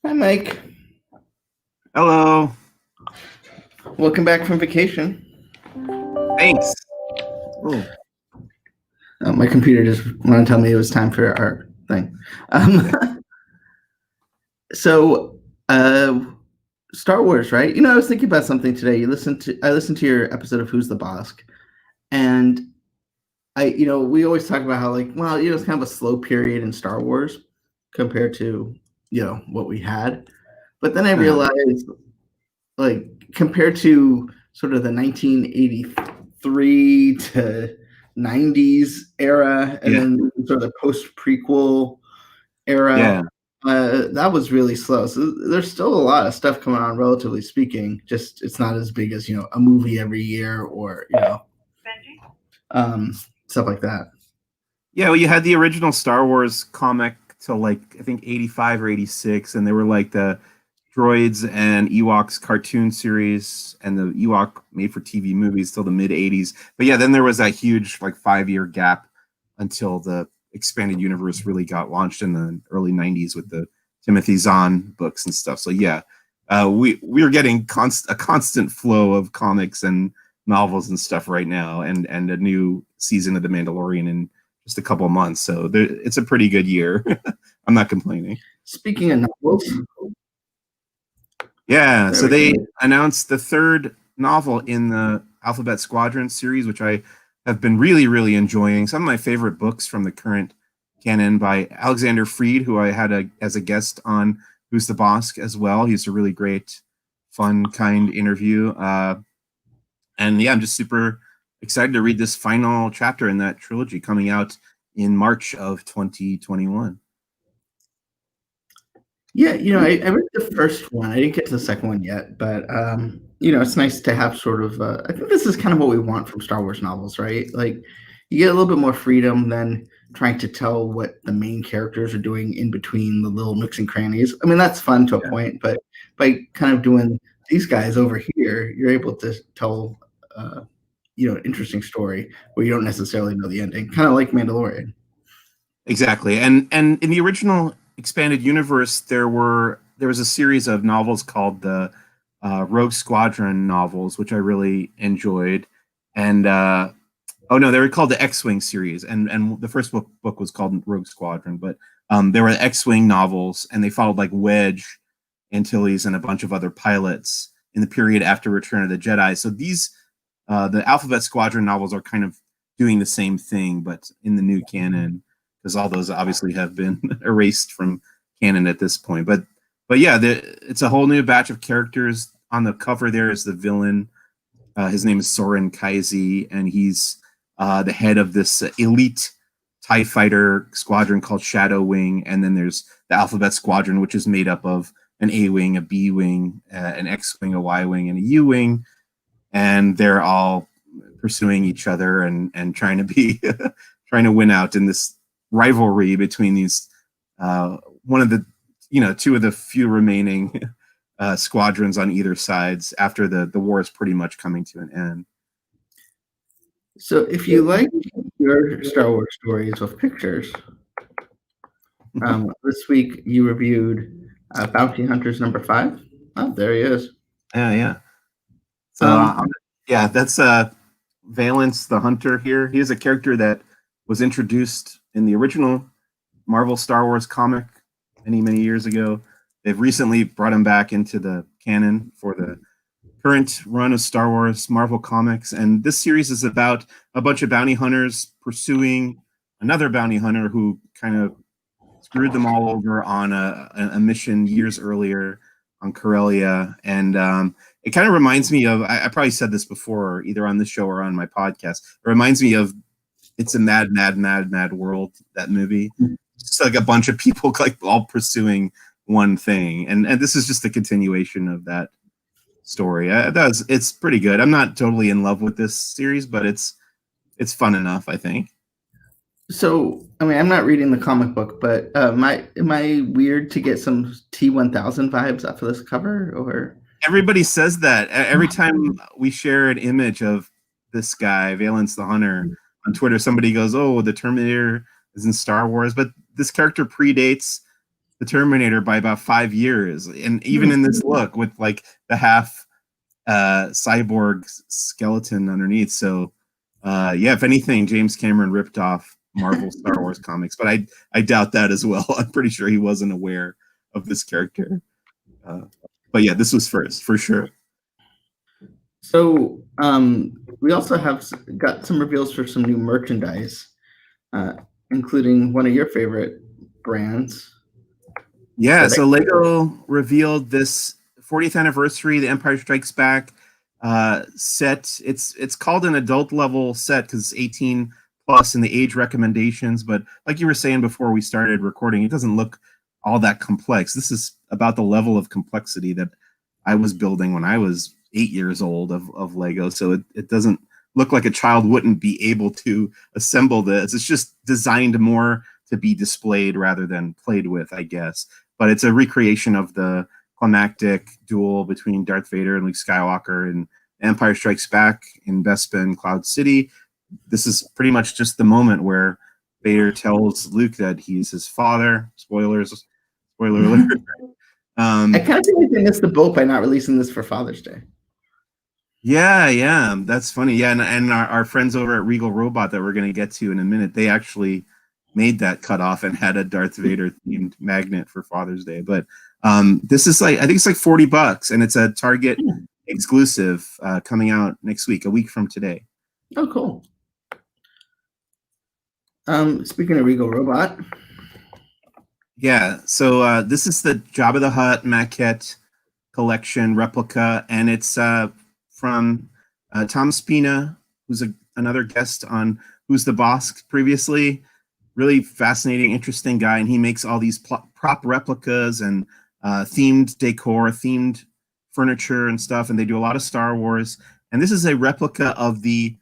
Hi, Mike. Hello. Welcome back from vacation. Thanks. Oh, My computer just wanted to tell me it was time for our thing. Um, so, uh, Star Wars, right? I was thinking about something today. I listened to your episode of Who's the Boss, and we always talk about how, like, well, it's kind of a slow period in Star Wars compared to, what we had. But then I uh, realized, like, compared to sort of the 1983 to 90s era, and yeah, then sort of the post prequel era, yeah, that was really slow. So there's still a lot of stuff coming on, relatively speaking. Just it's not as big as a movie every year, or um, stuff like that. yeah. Well, you had the original Star Wars comic till like I think 85 or 86, and they were like the droids and Ewoks cartoon series and the Ewok made for TV movies till the mid 80s. But yeah, then there was that huge like 5 year gap until the expanded universe really got launched in the early 90s with the Timothy Zahn books and stuff. So yeah, we are getting a constant flow of comics and novels and stuff right now, and a new season of The Mandalorian in just a couple of months. So it's a pretty good year. I'm not complaining. Speaking of novels, Yeah, there so we they go. announced the third novel in the Alphabet Squadron series, which I have been really, really enjoying. Some of my favorite books from the current canon by Alexander Freed, who I had as a guest on Who's the Boss as well. He's a really great, fun, kind interview. And yeah, I'm just super excited to read this final chapter in that trilogy coming out in March of 2021. Yeah, I read the first one. I didn't get to the second one yet, but it's nice to have sort of. I think this is kind of what we want from Star Wars novels, right? Like, you get a little bit more freedom than trying to tell what the main characters are doing in between the little nooks and crannies. I mean, that's fun to a Yeah. point, but by kind of doing these guys over here, you're able to tell, an interesting story where you don't necessarily know the ending, kind of like Mandalorian. Exactly. And in the original expanded universe, there was a series of novels called the Rogue Squadron novels, which I really enjoyed. And oh no, they were called the X-Wing series, and the first book was called Rogue Squadron. But there were X-Wing novels, and they followed like Wedge, Antilles, and a bunch of other pilots in the period after Return of the Jedi. So these the Alphabet Squadron novels are kind of doing the same thing, but in the new canon, because all those obviously have been erased from canon at this point. But yeah, it's a whole new batch of characters. On the cover, there is the villain. His name is Soren Kaizi, and he's the head of this elite TIE fighter squadron called Shadow Wing. And then there's the Alphabet Squadron, which is made up of an A Wing, a B Wing, an X Wing, a Y Wing, and a U Wing. And they're all pursuing each other and trying to be trying to win out in this rivalry between these one of the two of the few remaining squadrons on either sides after the war is pretty much coming to an end. So, if you like your Star Wars stories with pictures, this week you reviewed Bounty Hunters number 5. Oh, there he is. Yeah, yeah. So Um, yeah, that's Valence the Hunter here. He is a character that was introduced in the original Marvel Star Wars comic many years ago. They've recently brought him back into the canon for the current run of Star Wars Marvel comics, and this series is about a bunch of bounty hunters pursuing another bounty hunter who kind of screwed them all over on a mission years earlier on Corellia. And it kind of reminds me of, I probably said this before, either on this show or on my podcast. It reminds me of It's a Mad World, that movie. It's like a bunch of people like all pursuing one thing. And this is just a continuation of that story. It's pretty good. I'm not totally in love with this series, but it's fun enough, I think. so, I mean, I'm not reading the comic book, but am I weird to get some T1000 vibes off of this cover, or? Everybody says that every time we share an image of this guy, Valence the Hunter, on Twitter. Somebody goes, "Oh, the Terminator is in Star Wars," but this character predates the Terminator by about 5 years, and even in this look with like the half cyborg skeleton underneath. So yeah, if anything, James Cameron ripped off Marvel Star Wars comics, but I doubt that as well. I'm pretty sure he wasn't aware of this character. But yeah, this was first for sure. So we also have got some reveals for some new merchandise, including one of your favorite brands. Yeah, so Lego revealed this 40th anniversary, The Empire Strikes Back set. It's called an adult level set because it's 18 plus in the age recommendations. But like you were saying before we started recording, it doesn't look all that complex. This is about the level of complexity that I was building when I was 8 years old of Lego. So it doesn't look like a child wouldn't be able to assemble this. It's just designed more to be displayed rather than played with, I guess. But it's a recreation of the climactic duel between Darth Vader and Luke Skywalker in Empire Strikes Back in Bespin Cloud City. This is pretty much just the moment where Vader tells Luke that he's his father. Spoiler alert. I kind of feel like they missed the boat by not releasing this for Father's Day. Yeah, that's funny. Yeah, and our friends over at Regal Robot that we're going to get to in a minute, they actually made that cutoff and had a Darth Vader themed magnet for Father's Day. But this is like, I think it's like $40, and it's a Target exclusive coming out next week, a week from today. Oh, cool. Speaking of Regal Robot. Yeah, so this is the Jabba the Hut maquette collection replica, and it's from Tom Spina, who's another guest on Who's the Boss previously. Really fascinating, interesting guy, and he makes all these prop replicas and themed decor, themed furniture and stuff, and they do a lot of Star Wars. And this is a replica of the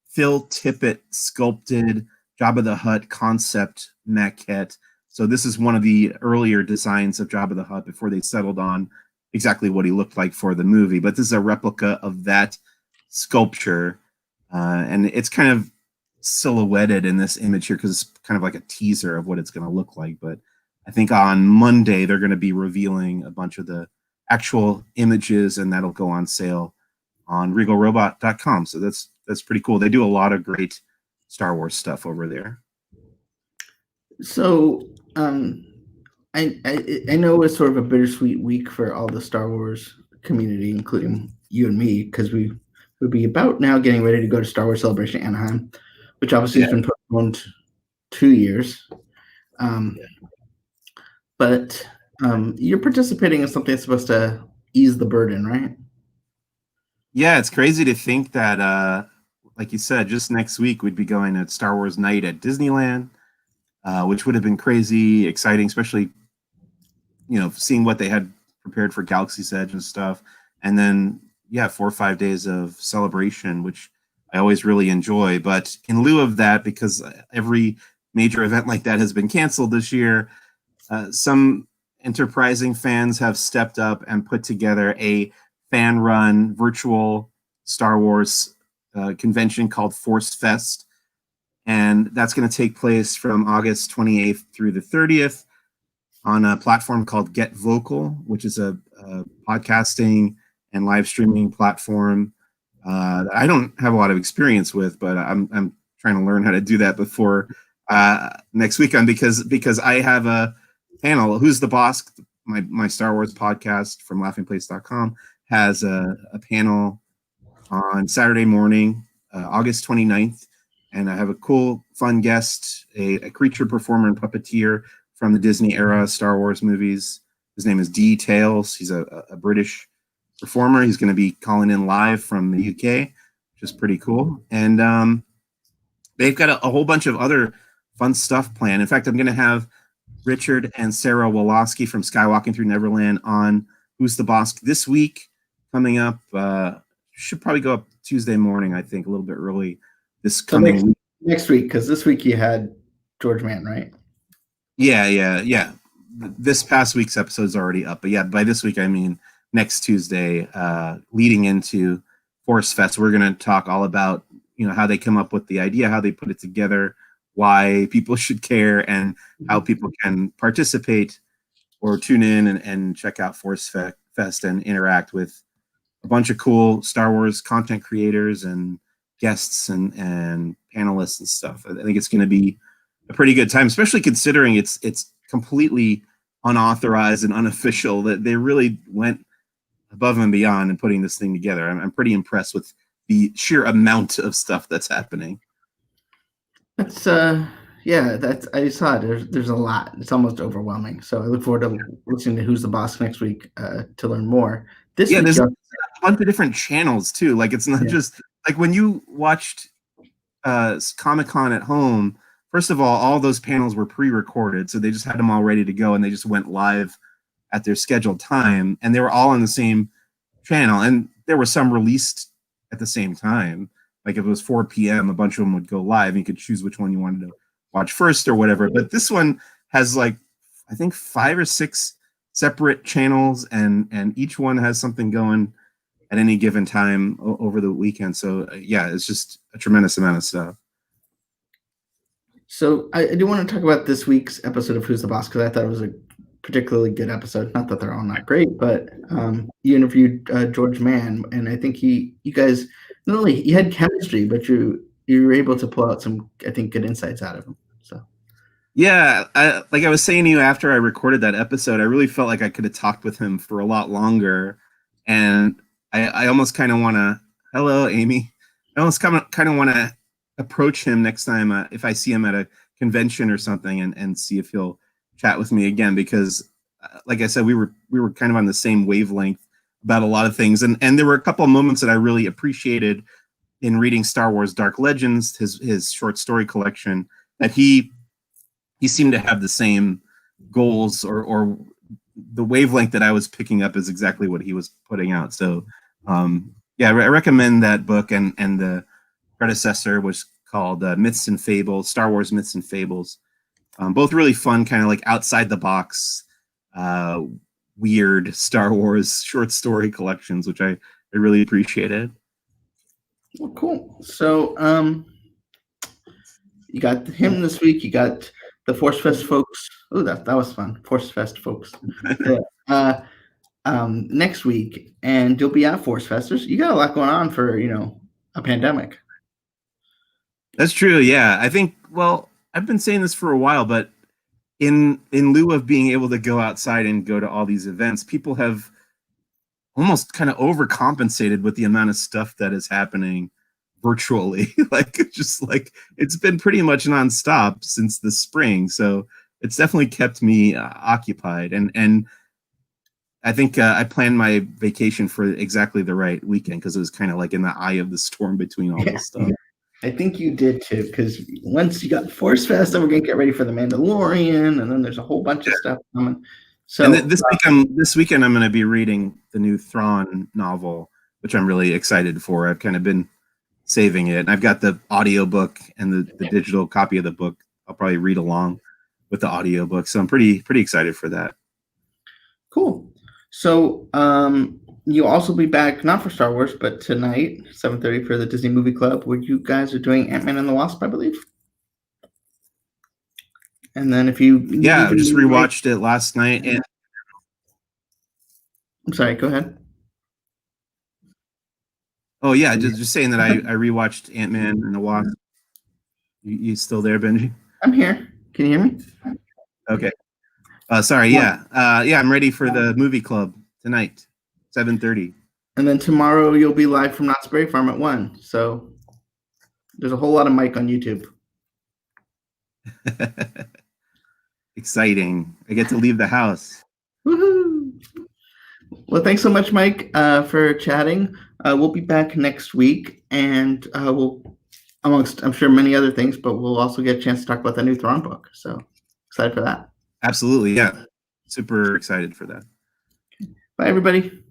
Phil Tippett sculpted Jabba the Hut concept maquette. So this is one of the earlier designs of Jabba the Hutt before they settled on exactly what he looked like for the movie. But this is a replica of that sculpture, and it's kind of silhouetted in this image here because it's kind of like a teaser of what it's going to look like. But I think on Monday they're going to be revealing a bunch of the actual images, and that'll go on sale on regalrobot.com. So that's pretty cool. They do a lot of great Star Wars stuff over there. So I know it's sort of a bittersweet week for all the Star Wars community, including you and me, because we would be about now getting ready to go to Star Wars Celebration Anaheim, which obviously has been postponed 2 years. But you're participating in something that's supposed to ease the burden, right? Yeah, it's crazy to think that, like you said, just next week we'd be going to Star Wars Night at Disneyland, which would have been crazy, exciting, especially, seeing what they had prepared for Galaxy's Edge and stuff. And then, 4 or 5 days of celebration, which I always really enjoy. But in lieu of that, because every major event like that has been canceled this year, some enterprising fans have stepped up and put together a fan-run virtual Star Wars convention called Force Fest. And that's going to take place from August 28th through the 30th on a platform called Get Vocal, which is a podcasting and live streaming platform that I don't have a lot of experience with, but I'm trying to learn how to do that before next weekend because I have a panel. Who's the Boss? My Star Wars podcast from laughingplace.com has a panel on Saturday morning, August 29th. And I have a cool, fun guest, a creature performer and puppeteer from the Disney era Star Wars movies. His name is D. Tales. He's a British performer. He's going to be calling in live from the UK, which is pretty cool. And they've got a whole bunch of other fun stuff planned. In fact, I'm going to have Richard and Sarah Woloski from Skywalking Through Neverland on Who's the Boss this week, coming up. Should probably go up Tuesday morning, I think, a little bit early this coming week. Next week, because this week you had George Mann, right? Yeah. This past week's episode is already up, but yeah, by this week I mean next Tuesday, leading into Force Fest. We're going to talk all about how they come up with the idea, how they put it together, why people should care, and how people can participate or tune in and check out Force Fest and interact with a bunch of cool Star Wars content creators and guests and panelists and stuff. I think it's going to be a pretty good time, especially considering it's completely unauthorized and unofficial. That they really went above and beyond in putting this thing together. I'm pretty impressed with the sheer amount of stuff that's happening. That's yeah, that's I saw it. There's a lot. It's almost overwhelming. So I look forward to listening to Who's the Boss next week to learn more. This week, there's a bunch of different channels too. Like it's not just like when you watched Comic-Con at home. First of all those panels were pre-recorded, so they just had them all ready to go, and they just went live at their scheduled time, and they were all on the same channel, and there were some released at the same time. Like if it was 4 p.m., a bunch of them would go live, and you could choose which one you wanted to watch first or whatever. But this one has like, I think 5 or 6 separate channels, and each one has something going at any given time over the weekend. So yeah, it's just a tremendous amount of stuff. So I do want to talk about this week's episode of Who's the Boss, because I thought it was a particularly good episode. Not that they're all not great, but you interviewed George Mann, and I think you guys not only you had chemistry, but you were able to pull out some, I think, good insights out of him. So yeah, like I was saying to you after I recorded that episode, I really felt like I could have talked with him for a lot longer, and I almost kind of want to. Hello, Amy. I almost kind of want to approach him next time if I see him at a convention or something, and see if he'll chat with me again, because like I said, we were kind of on the same wavelength about a lot of things, and there were a couple of moments that I really appreciated in reading Star Wars Dark Legends, his short story collection, that he seemed to have the same goals, or the wavelength that I was picking up is exactly what he was putting out. So yeah, I recommend that book, and the predecessor was called Myths and Fables, Star Wars Myths and Fables. Both really fun, kind of like outside the box, weird Star Wars short story collections, which I really appreciated. Well, cool. So you got him this week. You got the Force Fest folks. Oh, that was fun. Force Fest folks. Next week, and you'll be at Force Festers. You got a lot going on for a pandemic. That's true. Yeah, I think. Well, I've been saying this for a while, but in lieu of being able to go outside and go to all these events, people have almost kind of overcompensated with the amount of stuff that is happening virtually. It's been pretty much nonstop since the spring, so it's definitely kept me occupied, and I think I planned my vacation for exactly the right weekend, because it was kind of like in the eye of the storm between all this stuff. I think you did too, because once you got Force Fest, then we're gonna get ready for the Mandalorian, and then there's a whole bunch of stuff coming. So and this weekend I'm going to be reading the new Thrawn novel, which I'm really excited for. I've kind of been saving it, and I've got the audiobook and the digital copy of the book. I'll probably read along with the audiobook, so I'm pretty excited for that. Cool. So you'll also be back, not for Star Wars, but tonight, 7:30 for the Disney Movie Club, where you guys are doing Ant-Man and the Wasp, I believe. And then if you I just rewatched it last night. And I'm sorry, go ahead. Oh yeah, just saying that I rewatched Ant-Man and the Wasp. You still there, Benji? I'm here. Can you hear me? Okay. Sorry. Yeah. I'm ready for the movie club tonight, 7:30. And then tomorrow you'll be live from Knott's Berry Farm at 1. So there's a whole lot of Mike on YouTube. Exciting. I get to leave the house. Woohoo! Well, thanks so much, Mike, for chatting. We'll be back next week, and we'll, amongst, I'm sure, many other things, but we'll also get a chance to talk about the new Thrawn book. So excited for that. Absolutely. Yeah. Super excited for that. Bye, everybody.